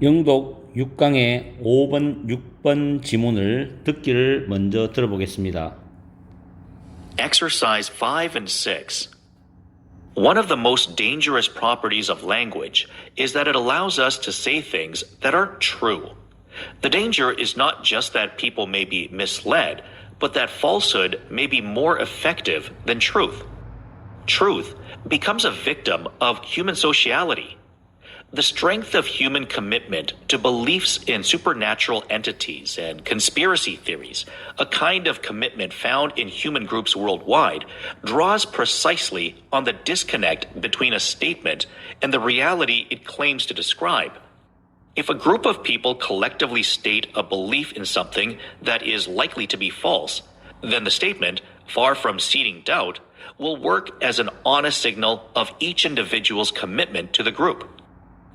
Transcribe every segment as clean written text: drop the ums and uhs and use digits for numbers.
영독 6강의 5번, 6번 지문을 듣기를 먼저 들어보겠습니다. Exercise 5 and 6. One of the most dangerous properties of language is that it allows us to say things that aren't true. The danger is not just that people may be misled, but that falsehood may be more effective than truth. Truth becomes a victim of human sociality. The strength of human commitment to beliefs in supernatural entities and conspiracy theories, a kind of commitment found in human groups worldwide, draws precisely on the disconnect between a statement and the reality it claims to describe. If a group of people collectively state a belief in something that is likely to be false, then the statement, far from seeding doubt, will work as an honest signal of each individual's commitment to the group.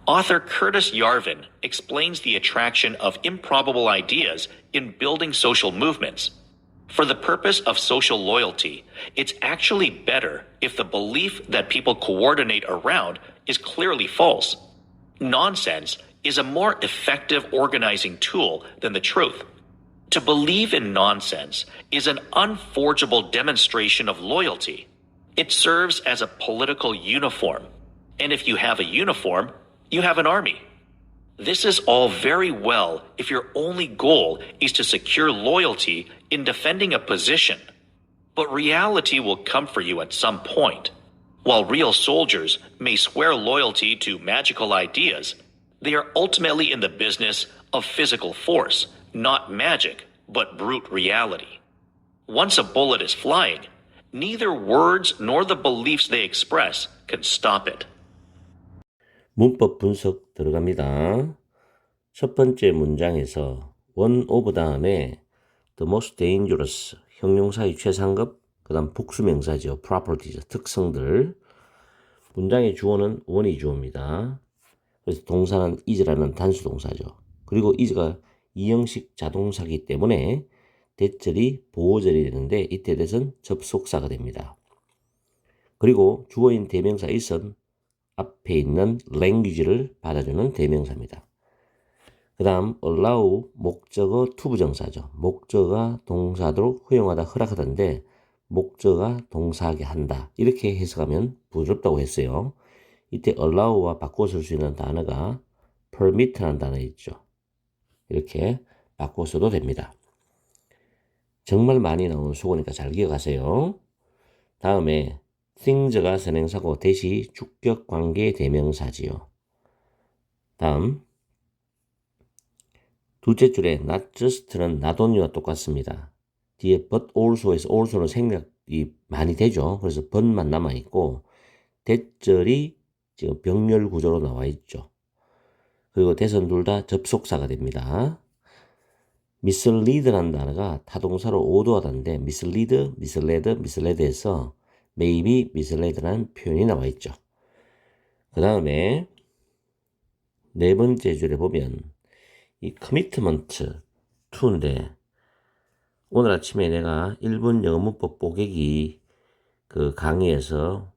Author Curtis Yarvin explains the attraction of improbable ideas in building social movements. For the purpose of social loyalty, it's actually better if the belief that people coordinate around is clearly false. Nonsense is a more effective organizing tool than the truth. To believe in nonsense is an unforgeable demonstration of loyalty. It serves as a political uniform. And if you have a uniform, you have an army. This is all very well if your only goal is to secure loyalty in defending a position. But reality will come for you at some point. While real soldiers may swear loyalty to magical ideas, they are ultimately in the business of physical force, not magic, but brute reality. Once a bullet is flying, neither words nor the beliefs they express can stop it. 문법 분석 들어갑니다. 첫 번째 문장에서 one of 다음에 the most dangerous 형용사의 최상급, 그 다음 복수명사죠. properties, 특성들. 문장의 주어는 one이 주어입니다. 그래서 동사는 is라는 단수 동사죠. 그리고 is가 이형식 자동사이기 때문에 대절이 보호절이 되는데 이때 대해서는 접속사가 됩니다. 그리고 주어인 대명사 is은 앞에 있는 language를 받아주는 대명사입니다. 그 다음 allow 목적어 투부정사죠. 목적어가 동사도록 허용하다 허락하다인데 목적어가 동사하게 한다. 이렇게 해석하면 부드럽다고 했어요. 이때 allow와 바꿔 쓸 수 있는 단어가 permit라는 단어 있죠. 이렇게 바꿔 써도 됩니다. 정말 많이 나오는 수고니까 잘 기억하세요. 다음에 things가 선행사고 대시 주격 관계 대명사지요. 다음 둘째 줄에 not just는 not only와 똑같습니다. 뒤에 but also에서 also는 생략이 많이 되죠. 그래서 but만 남아있고 대절이 지금 병렬 구조로 나와 있죠. 그리고 대선 둘 다 접속사가 됩니다. mislead라는 단어가 타동사로 오도하다인데 mislead, misled, misled에서 maybe misled라는 표현이 나와 있죠. 그 다음에 네 번째 줄에 보면 이 commitment to인데 오늘 아침에 내가 1분 영어 문법 뽀개기 그 강의에서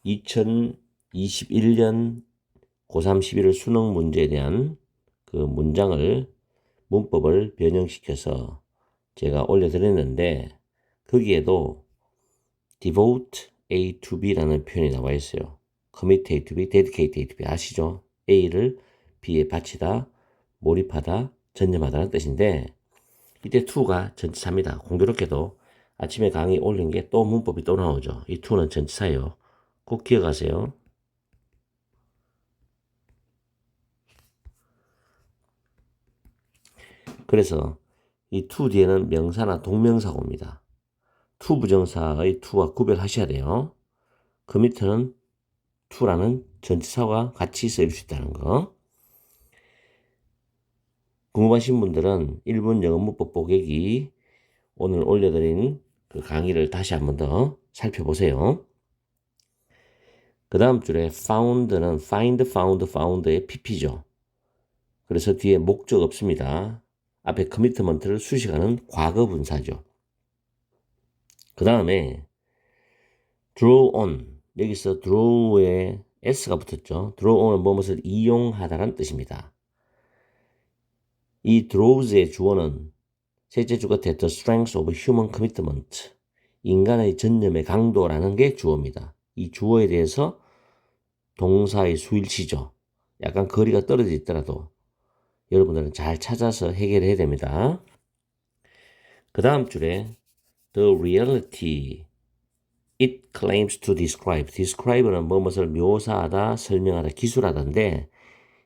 2021년 고3 11월 수능 문제에 대한 그 문법을 변형시켜서 제가 올려드렸는데 거기에도 devote A to B라는 표현이 나와 있어요. commit A to B, dedicate A to B 아시죠? A를 B에 바치다, 몰입하다, 전념하다는 뜻인데 이때 to가 전치사입니다. 공교롭게도 아침에 강의 올린 게 또 문법이 또 나오죠. 이 to는 전치사예요. 꼭 기억하세요. 그래서 이 to 뒤에는 명사나 동명사가 옵니다. to 부정사의 to와 구별하셔야 돼요. commit는 to라는 전치사와 같이 쓰일 수 있다는 거. 궁금하신 분들은 1분 영어 문법 보객이 오늘 올려드린 그 강의를 다시 한번 더 살펴보세요. 그 다음 줄에 found는 find, found, found의 pp죠. 그래서 뒤에 목적 없습니다. 앞에 commitment를 수식하는 과거 분사죠. 그 다음에 draw on, 여기서 draw에 s가 붙었죠. draw on은 무엇을 이용하다라는 뜻입니다. 이 drows의 주어는 셋째 주 끝에 the strength of human commitment, 인간의 전념의 강도라는 게 주어입니다. 이 주어에 대해서 동사의 수일치죠. 약간 거리가 떨어져 있더라도 여러분들은 잘 찾아서 해결해야 됩니다. 그 다음 줄에 the reality it claims to describe. describe는 무엇을 묘사하다, 설명하다, 기술하다인데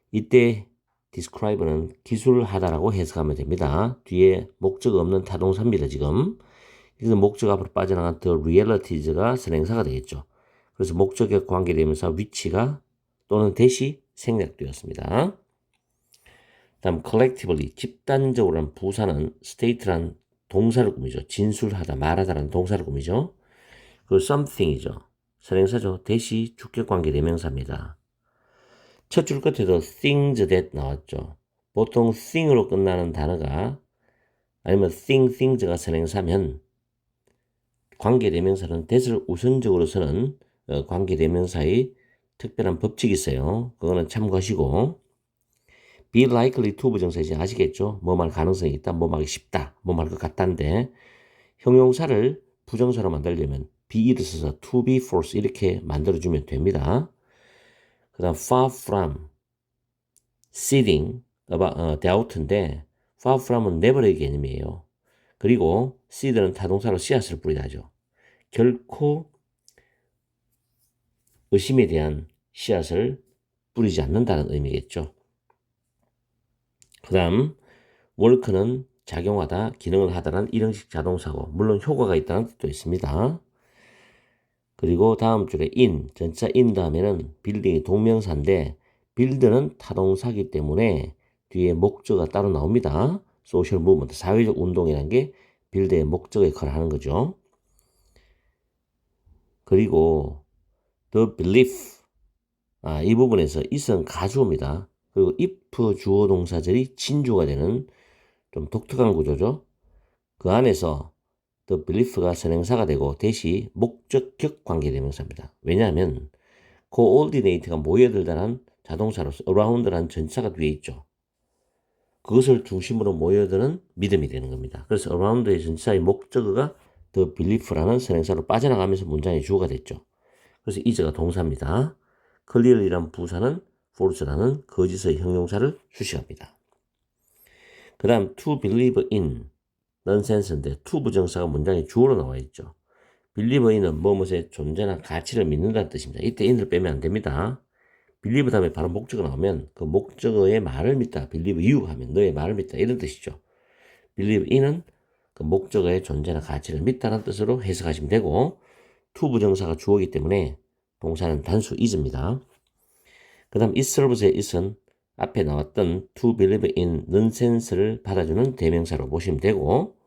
이때 describe는 기술하다라고 해석하면 됩니다. 뒤에 목적 없는 타동사입니다. 지금. 그래서 목적 앞으로 빠져나간 the realitys가 선행사가 되겠죠. 그래서 목적에 관계되면서 위치가 또는 대시 생략되었습니다. 다음 collectively, 집단적으로는 부사는 state란 동사를 꾸미죠. 진술하다, 말하다라는 동사를 꾸미죠. 그리고 something이죠. 선행사죠. 대시 주격 관계 대명사입니다. 첫 줄 끝에도 things that 나왔죠. 보통 thing으로 끝나는 단어가 아니면 things가 선행사면 관계대명사는 that을 우선적으로 쓰는 관계대명사의 특별한 법칙이 있어요. 그거는 참고하시고 be likely to 부정사이지 아시겠죠? 뭐 말 가능성이 있다, 뭐 말하기 쉽다, 뭐 말 것 같다인데 형용사를 부정사로 만들려면 be를 써서 to be false 이렇게 만들어주면 됩니다. 그 다음 far from, sitting, doubt인데 far from은 never의 개념이에요. 그리고 seed는 타동사로 씨앗을 뿌리다 하죠. 결코 의심에 대한 씨앗을 뿌리지 않는다는 의미겠죠. 그 다음 work는 작용하다, 기능을 하다라는 일형식 자동사고 물론 효과가 있다는 뜻도 있습니다. 그리고 다음 줄에 in, 전차 in 다음에는 빌딩이 동명사인데 빌드는 타동사기 때문에 뒤에 목적어가 따로 나옵니다. 소셜 무브먼트, 사회적 운동이라는 게 빌드의 목적에 역할을 하는 거죠. 그리고 the belief, 이 부분에서 is은 가주어입니다. 그리고 if 주어 동사절이 진주가 되는 좀 독특한 구조죠. 그 안에서 the belief가 선행사가 되고 대시 목적격 관계대명사입니다. 왜냐하면 coordinate가 모여들다란 자동사로서 around라는 전치사가 뒤에 있죠. 그것을 중심으로 모여드는 믿음이 되는 겁니다. 그래서 around의 전치사의 목적어가 the belief라는 선행사로 빠져나가면서 문장의 주어가 됐죠. 그래서 is가 동사입니다. clearly란 부사는 false라는 거짓의 형용사를 수식합니다. 그 다음 to believe in, nonsense인데 to 부정사가 문장의 주어로 나와 있죠. believe in은 무엇의 존재나 가치를 믿는다는 뜻입니다. 이때 in을 빼면 안 됩니다. believe 다음에 바로 목적어 나오면 그 목적어의 말을 믿다. believe you 하면 너의 말을 믿다 이런 뜻이죠. believe in은 그 목적어의 존재나 가치를 믿다는 뜻으로 해석하시면 되고 to 부정사가 주어이기 때문에 동사는 단수 is입니다. 그 다음 it serves의 it은 앞에 나왔던 to believe in nonsense를 받아주는 대명사로 보시면 되고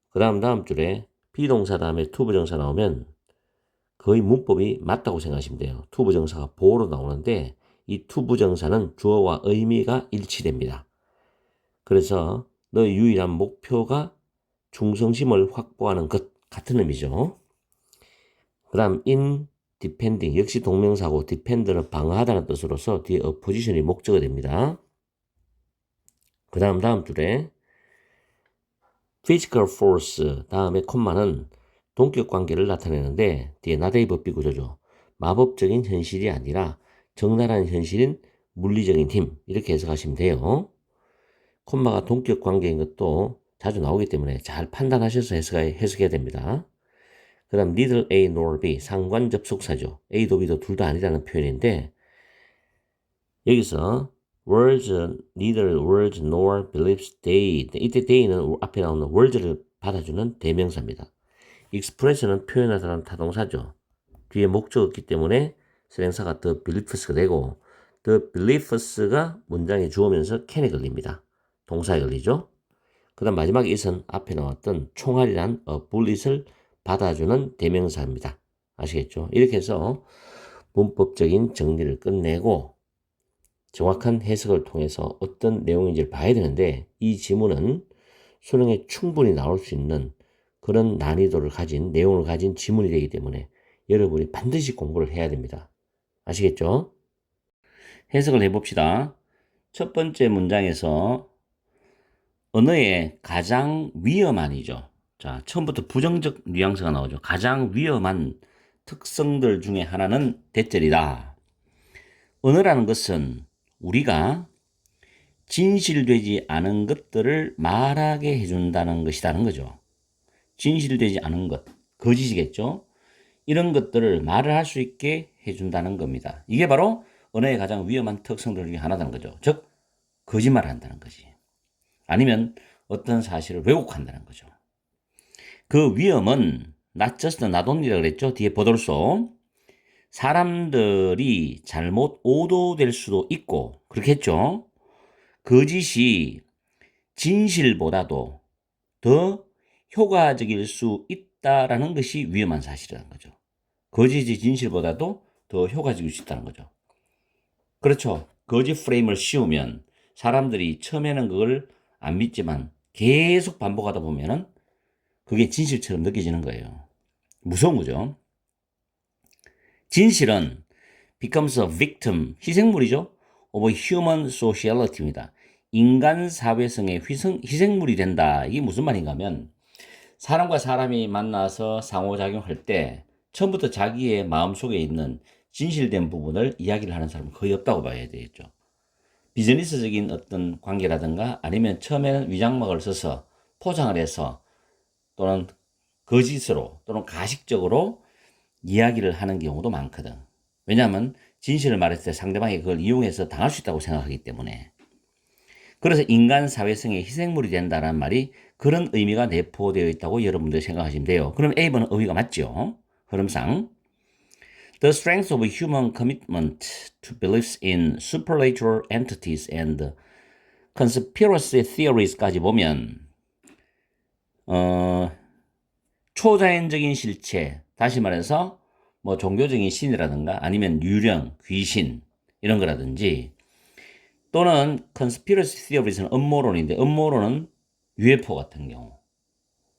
그 다음 줄에 비동사 다음에 to 부정사 나오면 거의 문법이 맞다고 생각하시면 돼요. to 부정사가 보어로 나오는데 이 to 부정사는 주어와 의미가 일치됩니다. 그래서 너의 유일한 목표가 충성심을 확보하는 것 같은 의미죠. 그 다음 in defending 역시 동명사고 defend는 방어하다는 뜻으로서 뒤에 opposition이 목적어 됩니다. 그 다음 줄에 physical force 다음에 콤마는 동격 관계를 나타내는데 뒤에 나대의 법비 구조죠. 마법적인 현실이 아니라 적나라한 현실인 물리적인 힘 이렇게 해석하시면 돼요. 콤마가 동격 관계인 것도 자주 나오기 때문에 잘 판단하셔서 해석해야 됩니다. 그 다음 neither A nor B 상관 접속사죠. A도 B도 둘 다 아니라는 표현인데 여기서 words, neither words nor beliefs they 이때 they는 앞에 나오는 words를 받아주는 대명사입니다. express는 표현하다는 타동사죠. 뒤에 목적 없기 때문에 선행사가 the beliefs가 되고 the beliefs가 문장에 주어면서 can에 걸립니다. 동사에 걸리죠. 그 다음 마지막 it은 앞에 나왔던 총알이란 bullet을 받아주는 대명사입니다. 아시겠죠? 이렇게 해서 문법적인 정리를 끝내고 정확한 해석을 통해서 어떤 내용인지를 봐야 되는데 이 지문은 수능에 충분히 나올 수 있는 그런 난이도를 가진 내용을 가진 지문이 되기 때문에 여러분이 반드시 공부를 해야 됩니다. 아시겠죠? 해석을 해봅시다. 첫 번째 문장에서 언어의 가장 위험한이죠. 자, 처음부터 부정적 뉘앙스가 나오죠. 가장 위험한 특성들 중에 하나는 대절이다. 언어라는 것은 우리가 진실되지 않은 것들을 말하게 해준다는 것이라는 거죠. 진실되지 않은 것, 거짓이겠죠. 이런 것들을 말을 할 수 있게 해준다는 겁니다. 이게 바로 언어의 가장 위험한 특성들 중에 하나라는 거죠. 즉, 거짓말을 한다는 거지. 아니면 어떤 사실을 왜곡한다는 거죠. 그 위험은 not just not only라고 그랬죠. 뒤에 보돌소. 사람들이 잘못 오도될 수도 있고 그렇겠죠. 거짓이 진실보다도 더 효과적일 수 있다라는 것이 위험한 사실이라는 거죠. 거짓이 진실보다도 더 효과적일 수 있다는 거죠. 그렇죠. 거짓 프레임을 씌우면 사람들이 처음에는 그걸 안 믿지만 계속 반복하다 보면은 그게 진실처럼 느껴지는 거예요. 무서운 거죠. 진실은 becomes a victim, 희생물이죠. of human sociality입니다. 인간 사회성의 희생물이 된다. 이게 무슨 말인가 하면 사람과 사람이 만나서 상호작용할 때 처음부터 자기의 마음속에 있는 진실된 부분을 이야기를 하는 사람은 거의 없다고 봐야 되겠죠. 비즈니스적인 어떤 관계라든가 아니면 처음에는 위장막을 써서 포장을 해서 또는 거짓으로 또는 가식적으로 이야기를 하는 경우도 많거든. 왜냐하면 진실을 말했을 때 상대방이 그걸 이용해서 당할 수 있다고 생각하기 때문에. 그래서 인간 사회성의 희생물이 된다는 말이 그런 의미가 내포되어 있다고 여러분들 생각하시면 돼요. 그럼 A번은 의미가 맞죠? 흐름상. The strength of human commitment to beliefs in supernatural entities and conspiracy theories까지 보면 초자연적인 실체, 다시 말해서 뭐 종교적인 신이라든가 아니면 유령, 귀신 이런 거라든지 또는 conspiracy theories는 음모론인데 음모론은 UFO 같은 경우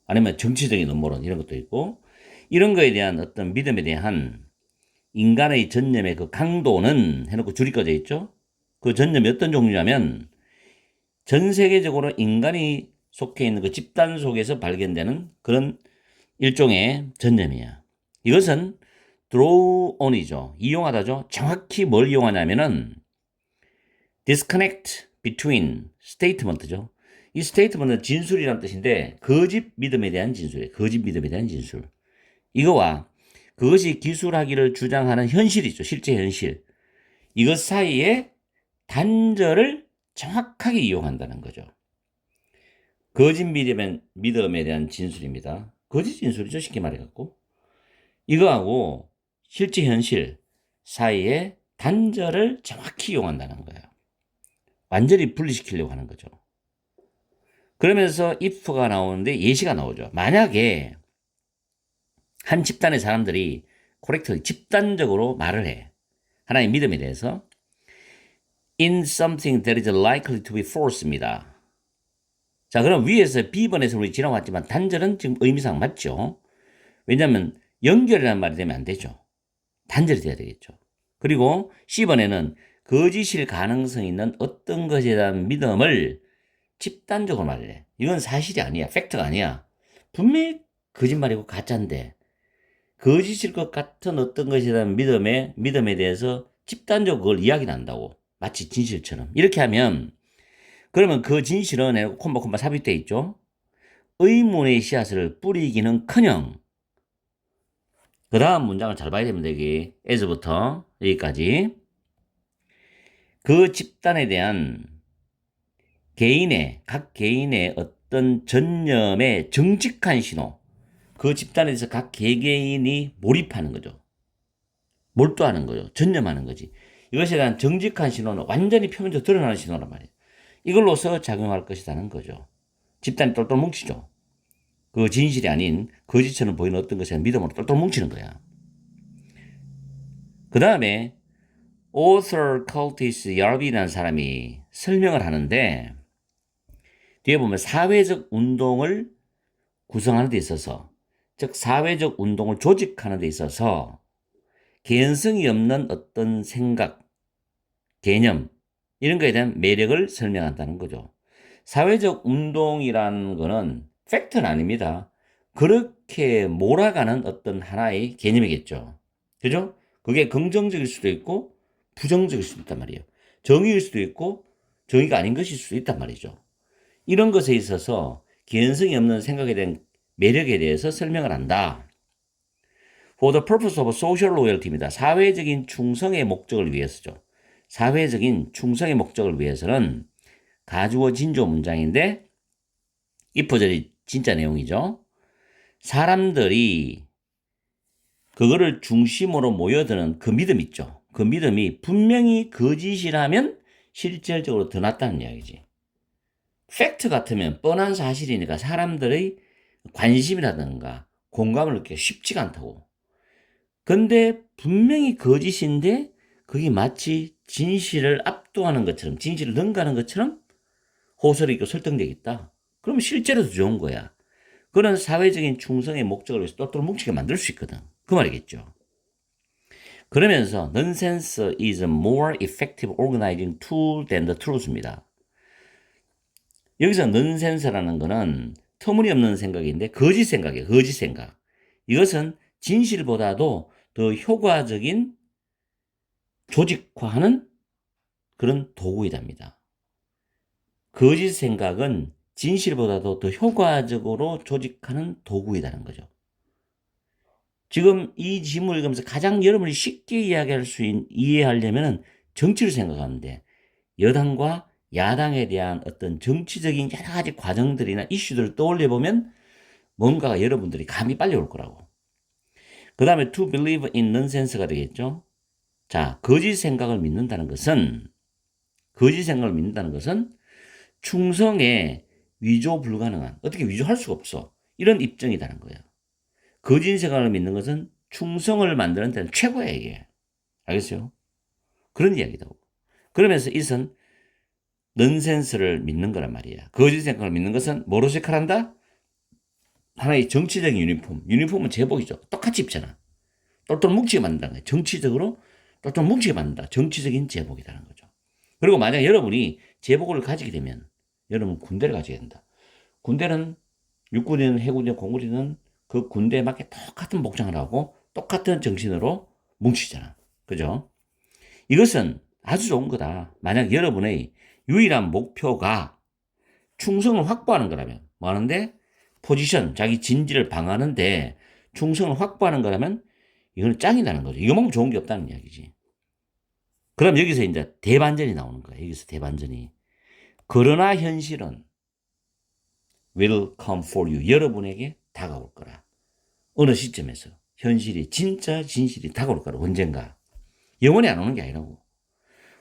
아니면 정치적인 음모론 이런 것도 있고 이런 거에 대한 어떤 믿음에 대한 인간의 전념의 그 강도는 해놓고 줄이 꺼져 있죠. 그 전념이 어떤 종류냐면 전 세계적으로 인간이 속해 있는 그 집단 속에서 발견되는 그런 일종의 전념이야. 이것은 draw on이죠. 이용하다죠. 정확히 뭘 이용하냐면은 disconnect between statement죠. 이 statement은 진술이라는 뜻인데 거짓 믿음에 대한 진술이에요. 거짓 믿음에 대한 진술. 이거와 그것이 기술하기를 주장하는 현실이죠. 실제 현실. 이것 사이에 단절을 정확하게 이용한다는 거죠. 거짓 믿음에 대한 진술입니다. 거짓 진술이죠. 쉽게 말해갖고. 이거하고 실제 현실 사이에 단절을 정확히 이용한다는 거예요. 완전히 분리시키려고 하는 거죠. 그러면서 if가 나오는데 예시가 나오죠. 만약에 한 집단의 사람들이 correctly 집단적으로 말을 해. 하나의 믿음에 대해서 in something that is likely to be false입니다. 자, 그럼 위에서 B번에서 우리 지나왔지만 단절은 지금 의미상 맞죠? 왜냐하면 연결이라는 말이 되면 안 되죠. 단절이 돼야 되겠죠. 그리고 C번에는 거짓일 가능성이 있는 어떤 것에 대한 믿음을 집단적으로 말해. 이건 사실이 아니야. 팩트가 아니야. 분명히 거짓말이고 가짜인데 거짓일 것 같은 어떤 것에 대한 믿음에 대해서 집단적으로 그걸 이야기를 한다고. 마치 진실처럼. 이렇게 하면 그러면 그 진실은 콤마 삽입되어 있죠. 의문의 씨앗을 뿌리기는커녕 그 다음 문장을 잘 봐야 됩니다. 여기 as부터 여기까지 그 집단에 대한 각 개인의 어떤 전념의 정직한 신호, 그 집단에 대해서 각 개개인이 몰입하는 거죠. 몰두하는 거죠. 전념하는 거지. 이것에 대한 정직한 신호는 완전히 표면적으로 드러나는 신호란 말이에요. 이걸로서 작용할 것이라는 거죠. 집단이 똘똘 뭉치죠. 그 진실이 아닌 거짓처럼 보이는 어떤 것에 믿음으로 똘똘 뭉치는 거야. 그 다음에 Arthur Curtis Yarby라는 사람이 설명을 하는데 뒤에 보면 사회적 운동을 구성하는 데 있어서 즉 사회적 운동을 조직하는 데 있어서 개연성이 없는 어떤 생각, 개념 이런 거에 대한 매력을 설명한다는 거죠. 사회적 운동이라는 거는 팩트는 아닙니다. 그렇게 몰아가는 어떤 하나의 개념이겠죠. 그죠? 그게 긍정적일 수도 있고 부정적일 수도 있단 말이에요. 정의일 수도 있고 정의가 아닌 것일 수도 있단 말이죠. 이런 것에 있어서 개연성이 없는 생각에 대한 매력에 대해서 설명을 한다. For the purpose of social loyalty입니다. 사회적인 충성의 목적을 위해서죠. 사회적인 충성의 목적을 위해서는 가주어 진조 문장인데 이 퍼즐이 진짜 내용이죠. 사람들이 그거를 중심으로 모여드는 그 믿음 있죠. 그 믿음이 분명히 거짓이라면 실질적으로 더 낫다는 이야기지. 팩트 같으면 뻔한 사실이니까 사람들의 관심이라든가 공감을 느끼기 쉽지가 않다고. 근데 분명히 거짓인데 그게 마치 진실을 압도하는 것처럼, 진실을 능가하는 것처럼 호소를 있고 설득되겠다. 그러면 실제로도 좋은 거야. 그런 사회적인 충성의 목적을 위해서 또또로 뭉치게 만들 수 있거든. 그 말이겠죠. 그러면서 nonsense is a more effective organizing tool than the truth입니다. 여기서 nonsense라는 거는 터무니없는 생각인데 거짓 생각이에요. 거짓 생각. 이것은 진실보다도 더 효과적인 조직화하는 그런 도구이답니다. 거짓 생각은 진실보다도 더 효과적으로 조직하는 도구이라는 거죠. 지금 이 지문을 읽으면서 가장 여러분이 쉽게 이해하려면 정치를 생각하면 돼. 여당과 야당에 대한 어떤 정치적인 여러 가지 과정들이나 이슈들을 떠올려보면 뭔가가 여러분들이 감이 빨리 올 거라고. 그 다음에 to believe in nonsense가 되겠죠. 자, 거짓 생각을 믿는다는 것은 충성에 위조 불가능한, 어떻게 위조할 수가 없어. 이런 입장이라는 거예요. 거짓 생각을 믿는 것은 충성을 만드는 데는 최고야, 이게. 알겠어요? 그런 이야기다. 그러면서 이것은 넌센스를 믿는 거란 말이야. 거짓 생각을 믿는 것은 뭐로 색깔한다? 하나의 정치적인 유니폼은 제복이죠. 똑같이 입잖아. 똘똘 뭉치게 만든다는 거예요. 정치적으로 똘똘 뭉치게 만든다. 정치적인 제복이라는 거죠. 그리고 만약 여러분이 제복을 가지게 되면 여러분 군대를 가지게 된다. 군대는 육군이든 해군이든 공군이든 그 군대에 맞게 똑같은 복장을 하고 똑같은 정신으로 뭉치잖아. 그죠? 이것은 아주 좋은 거다. 만약 여러분의 유일한 목표가 충성을 확보하는 거라면, 뭐 하는데? 포지션, 자기 진지를 방하는데 충성을 확보하는 거라면 이거는 짱이라는 거죠. 이거만큼 좋은 게 없다는 이야기지. 그럼 여기서 이제 대반전이 나오는 거야. 여기서 대반전이. 그러나 현실은 will come for you. 여러분에게 다가올 거라. 어느 시점에서 현실이 진짜 진실이 다가올 거라. 언젠가. 영원히 안 오는 게 아니라고.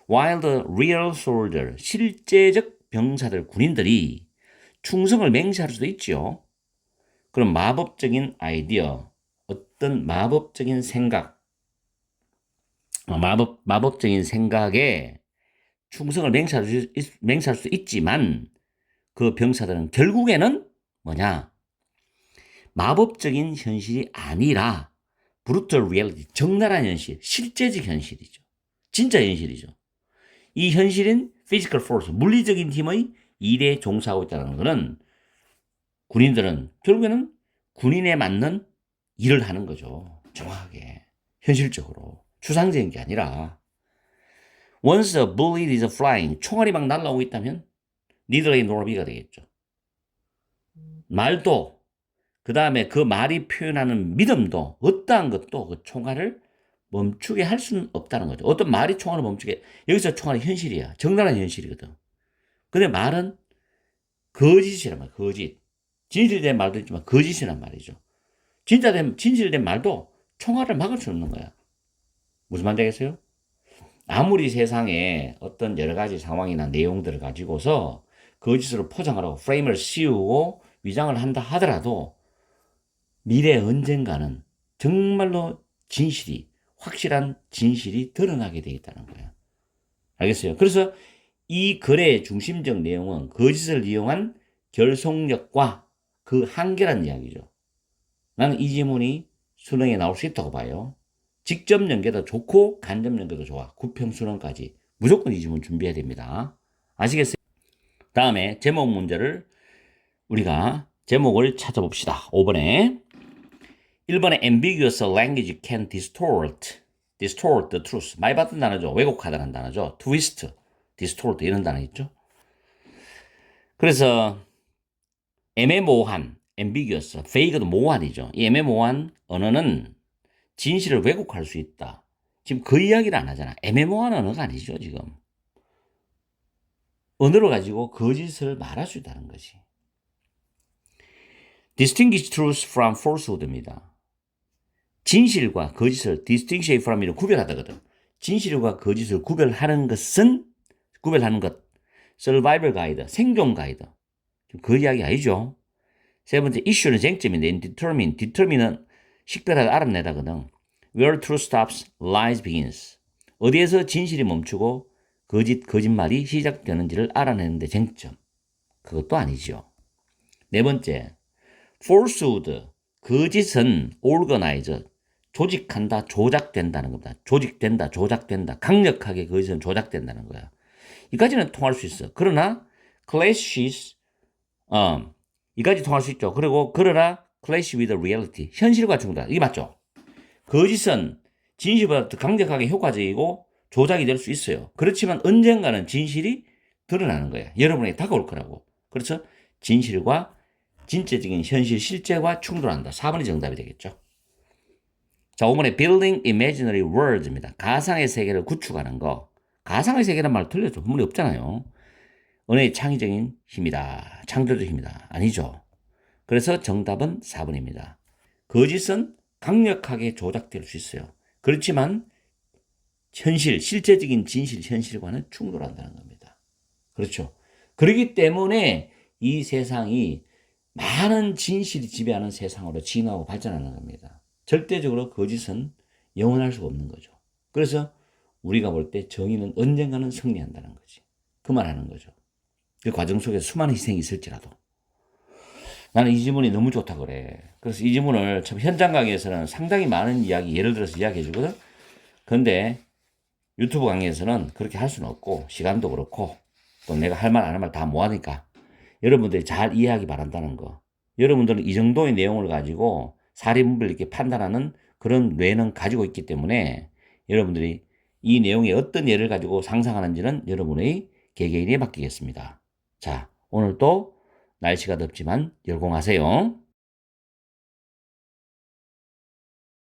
While the real soldier, 실제적 병사들, 군인들이 충성을 맹세할 수도 있죠. 그럼 마법적인 아이디어, 어떤 마법적인 생각, 마법적인 생각에 충성을 맹세할 수 있지만 그 병사들은 결국에는 뭐냐? 마법적인 현실이 아니라 brutal reality, 적나라한 현실, 실제적 현실이죠. 진짜 현실이죠. 이 현실인 physical force, 물리적인 힘의 일에 종사하고 있다는 것은 군인들은 결국에는 군인에 맞는 일을 하는 거죠. 정확하게. 현실적으로. 추상적인 게 아니라. Once a bullet is flying, 총알이 막 날아오고 있다면 neither A nor B가 되겠죠. 말도, 그 다음에 그 말이 표현하는 믿음도 어떠한 것도 그 총알을 멈추게 할 수는 없다는 거죠. 어떤 말이 총알을 멈추게, 여기서 총알이 현실이야. 적나라한 현실이거든. 근데 말은 거짓이란 말이야. 거짓. 진실된 말도 있지만 거짓이란 말이죠. 진실된 말도 총알을 막을 수 없는 거야. 무슨 말인지 알겠어요? 아무리 세상에 어떤 여러 가지 상황이나 내용들을 가지고서 거짓으로 포장을 하고 프레임을 씌우고 위장을 한다 하더라도 미래 언젠가는 정말로 진실이, 확실한 진실이 드러나게 되겠다는 거예요. 알겠어요? 그래서 이 글의 중심적 내용은 거짓을 이용한 결속력과 그 한계란 이야기죠. 나는 이 지문이 수능에 나올 수 있다고 봐요. 직접 연계도 좋고 간접 연계도 좋아. 구평 수능까지 무조건 이 지문 준비해야 됩니다. 아시겠어요? 다음에 제목 문제를 우리가 제목을 찾아봅시다. 5번에 1번에 ambiguous language can distort the truth. 많이 봤던 단어죠. 왜곡하다는 단어죠. twist, distort 이런 단어 있죠. 그래서 애매모호한, ambiguous, vague도 모호한이죠. 이 애매모호한 언어는 진실을 왜곡할 수 있다. 지금 그 이야기를 안 하잖아. 애매모호한 언어가 아니죠, 지금. 언어를 가지고 거짓을 말할 수 있다는 거지. distinguish truth from falsehood입니다. 진실과 거짓을 distinguish from이라 구별하다거든. 진실과 거짓을 구별하는 것 survival guide, 생존 가이드. 그 이야기 아니죠. 세 번째 issue는 쟁점인데 determine은 식별하다 알아내다거든. where truth stops, lies begins. 어디에서 진실이 멈추고 거짓말이 시작되는지를 알아내는데 쟁점. 그것도 아니죠. 네 번째, falsehood, 거짓은 organize, 조직한다, 조작된다는 겁니다. 조직된다, 조작된다. 강력하게 거짓은 조작된다는 거야. 이까지는 통할 수 있어. 그러나 clashes, 이까지 통할 수 있죠. 그리고 그러나 clash with reality, 현실과 충돌. 이게 맞죠? 거짓은 진실보다 더 강력하게 효과적이고 조작이 될 수 있어요. 그렇지만 언젠가는 진실이 드러나는 거예요. 여러분에게 다가올 거라고. 그렇죠? 진실과 진짜적인 현실, 실제와 충돌한다. 4번이 정답이 되겠죠. 자, 5번에 building imaginary worlds입니다. 가상의 세계를 구축하는 거. 가상의 세계란 말 틀렸죠. 문이 없잖아요. 언어의 창의적인 힘이다. 창조적 힘이다. 아니죠. 그래서 정답은 4번입니다. 거짓은 강력하게 조작될 수 있어요. 그렇지만 현실, 실제적인 진실, 현실과는 충돌한다는 겁니다. 그렇죠. 그렇기 때문에 이 세상이 많은 진실이 지배하는 세상으로 진화하고 발전하는 겁니다. 절대적으로 거짓은 영원할 수가 없는 거죠. 그래서 우리가 볼 때 정의는 언젠가는 승리한다는 거지. 그 말하는 거죠. 그 과정 속에 수많은 희생이 있을지라도. 나는 이 지문이 너무 좋다 그래. 그래서 이 지문을 참 현장 강의에서는 상당히 많은 이야기, 예를 들어서 이야기해 주거든. 그런데 유튜브 강의에서는 그렇게 할 수는 없고, 시간도 그렇고, 또 내가 할 말 안 할 말 다 모아니까 여러분들이 잘 이해하기 바란다는 거. 여러분들은 이 정도의 내용을 가지고 사리문법을 이렇게 판단하는 그런 뇌는 가지고 있기 때문에 여러분들이 이 내용의 어떤 예를 가지고 상상하는지는 여러분의 개개인에 맡기겠습니다. 자, 오늘도 날씨가 덥지만 열공하세요.